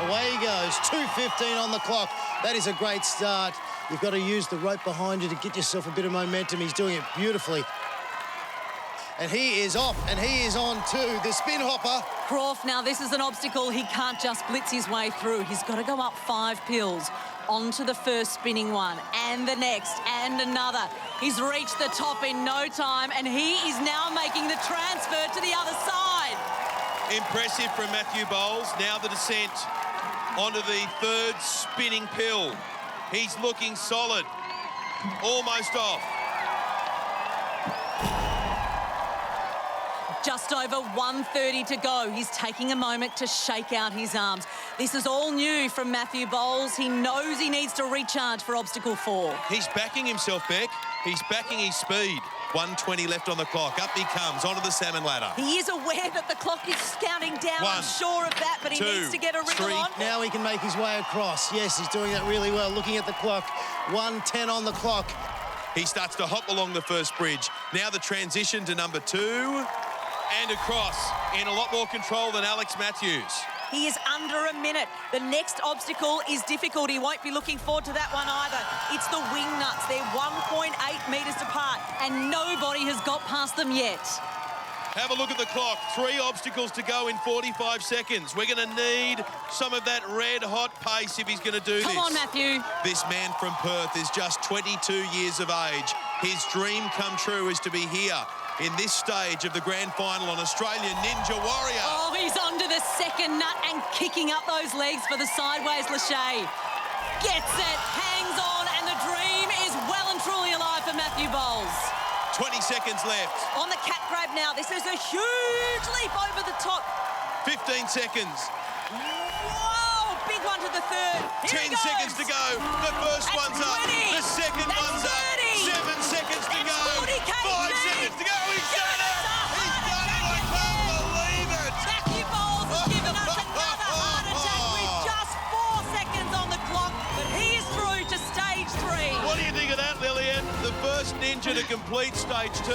Away he goes, 2:15 on the clock. That is a great start. You've got to use the rope behind you to get yourself a bit of momentum. He's doing it beautifully. And he is off, and he is on too. The spin hopper. Croft, now this is an obstacle he can't just blitz his way through. He's got to go up 5 pills onto the first spinning one, and the next, and another. He's reached the top in no time, and he is now making the transfer to the other side. Impressive from Matthew Bowles. Now the descent onto the third spinning pill. He's looking solid. Almost off. Just over 1:30 to go. He's taking a moment to shake out his arms. This is all new from Matthew Bowles. He knows he needs to recharge for obstacle 4. He's backing himself, Beck. He's backing his speed. 1:20 left on the clock. Up he comes, onto the salmon ladder. He is aware that the clock is counting down. I'm sure of that, but he needs to get a wriggle on. Now he can make his way across. Yes, he's doing that really well. Looking at the clock, 1:10 on the clock. He starts to hop along the first bridge. Now the transition to number 2 and across in a lot more control than Alex Matthews. He is under a minute. The next obstacle is difficult. He won't be looking forward to that one either. It's the wing nuts. They're 1.8 metres apart, and nobody has got past them yet. Have a look at the clock. 3 obstacles to go in 45 seconds. We're going to need some of that red-hot pace if he's going to do this. Come on, Matthew. This man from Perth is just 22 years of age. His dream come true is to be here in this stage of the grand final on Australian Ninja Warrior. Oh, he's onto the second nut and kicking up those legs for the sideways Lachey. Gets it, hangs on, and the dream is well and truly alive for Matthew Bowles. 20 seconds left. On the cat grab now. This is a huge leap over the top. 15 seconds. Whoa, big one to the third. Here 10 seconds to go. The first one's up. The second one's up. 7 seconds to go. 5 seconds to go. He's done it. He's done it. I can't believe it. Matthew Bowles has given us another heart attack with just 4 seconds on the clock, but he is through to stage 3. What do you think of that, Lillian? The first ninja to complete stage 2.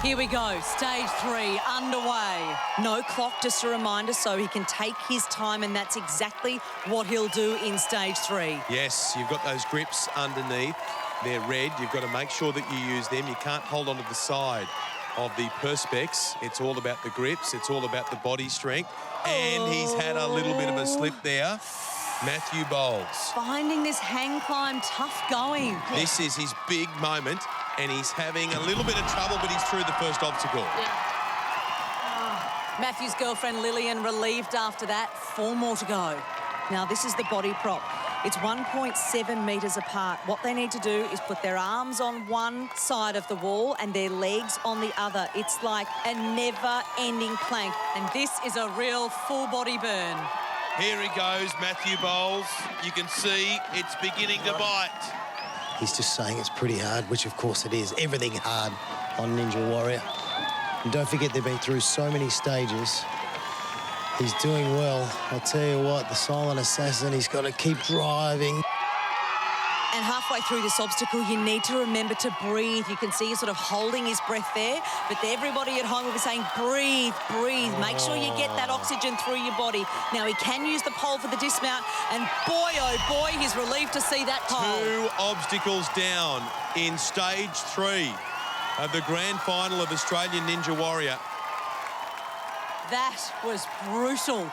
Here we go, stage 3 underway. No clock, just a reminder, so he can take his time, and that's exactly what he'll do in stage 3. Yes, you've got those grips underneath. They're red. You've got to make sure that you use them. You can't hold onto the side of the perspex. It's all about the grips. It's all about the body strength. And he's had a little bit of a slip there. Matthew Bowles. Finding this hang climb tough going. This is his big moment, and he's having a little bit of trouble, but he's through the first obstacle. Matthew's girlfriend Lillian relieved after that. 4 more to go. Now this is the body prop. It's 1.7 metres apart. What they need to do is put their arms on one side of the wall and their legs on the other. It's like a never-ending plank, and this is a real full-body burn. Here he goes, Matthew Bowles. You can see it's beginning to bite. He's just saying it's pretty hard, which of course it is. Everything hard on Ninja Warrior. And don't forget they've been through so many stages. He's doing well. I'll tell you what, the silent assassin, he's got to keep driving. And halfway through this obstacle, you need to remember to breathe. You can see he's sort of holding his breath there, but everybody at home will be saying, breathe, breathe. Make sure you get that oxygen through your body. Now, he can use the pole for the dismount, and boy, oh boy, he's relieved to see that pole. 2 obstacles down in stage 3 of the grand final of Australian Ninja Warrior. That was brutal.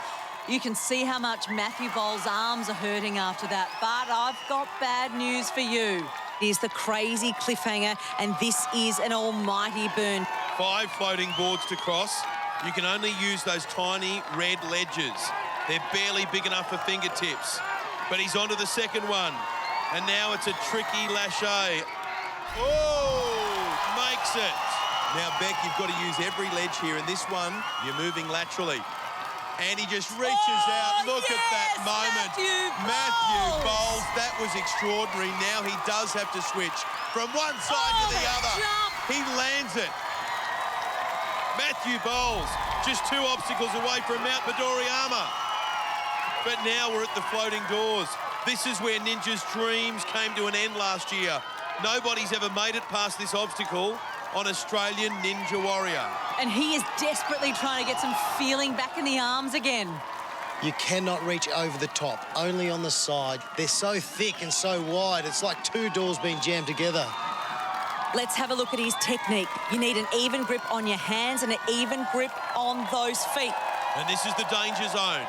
You can see how much Matthew Bowles' arms are hurting after that. But I've got bad news for you. Here's the crazy cliffhanger, and this is an almighty burn. 5 floating boards to cross. You can only use those tiny red ledges. They're barely big enough for fingertips. But he's onto the second one. And now it's a tricky Lachey. Oh, makes it. Now, Beck, you've got to use every ledge here. And this one, you're moving laterally. And he just reaches out. Look at that moment. Matthew Bowles, that was extraordinary. Now he does have to switch from one side to the other. He lands it. Matthew Bowles, just 2 obstacles away from Mount Midoriyama. But now we're at the floating doors. This is where Ninja's dreams came to an end last year. Nobody's ever made it past this obstacle on Australian Ninja Warrior. And he is desperately trying to get some feeling back in the arms again. You cannot reach over the top, only on the side. They're so thick and so wide. It's like two doors being jammed together. Let's have a look at his technique. You need an even grip on your hands and an even grip on those feet. And this is the danger zone.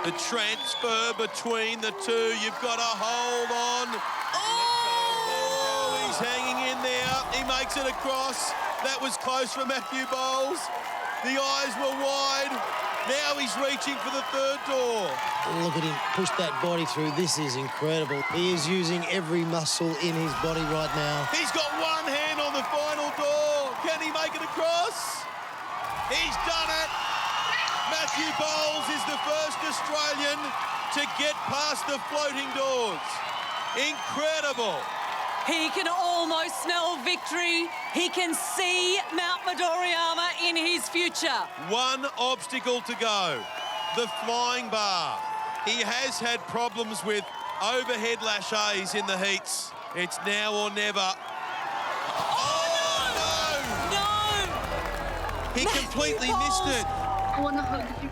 The transfer between the two. You've got to hold on. Oh, he's hanging in there. He makes it across. That was close for Matthew Bowles. The eyes were wide. Now he's reaching for the third door. Look at him push that body through. This is incredible. He is using every muscle in his body right now. He's got one hand on the final door. Can he make it across? He's done it. Matthew Bowles is the first Australian to get past the floating doors. Incredible. He can almost smell victory. He can see Mount Midoriyama in his future. One obstacle to go, the flying bar. He has had problems with overhead laches in the heats. It's now or never. Oh, no! He completely missed it. I want to hug you.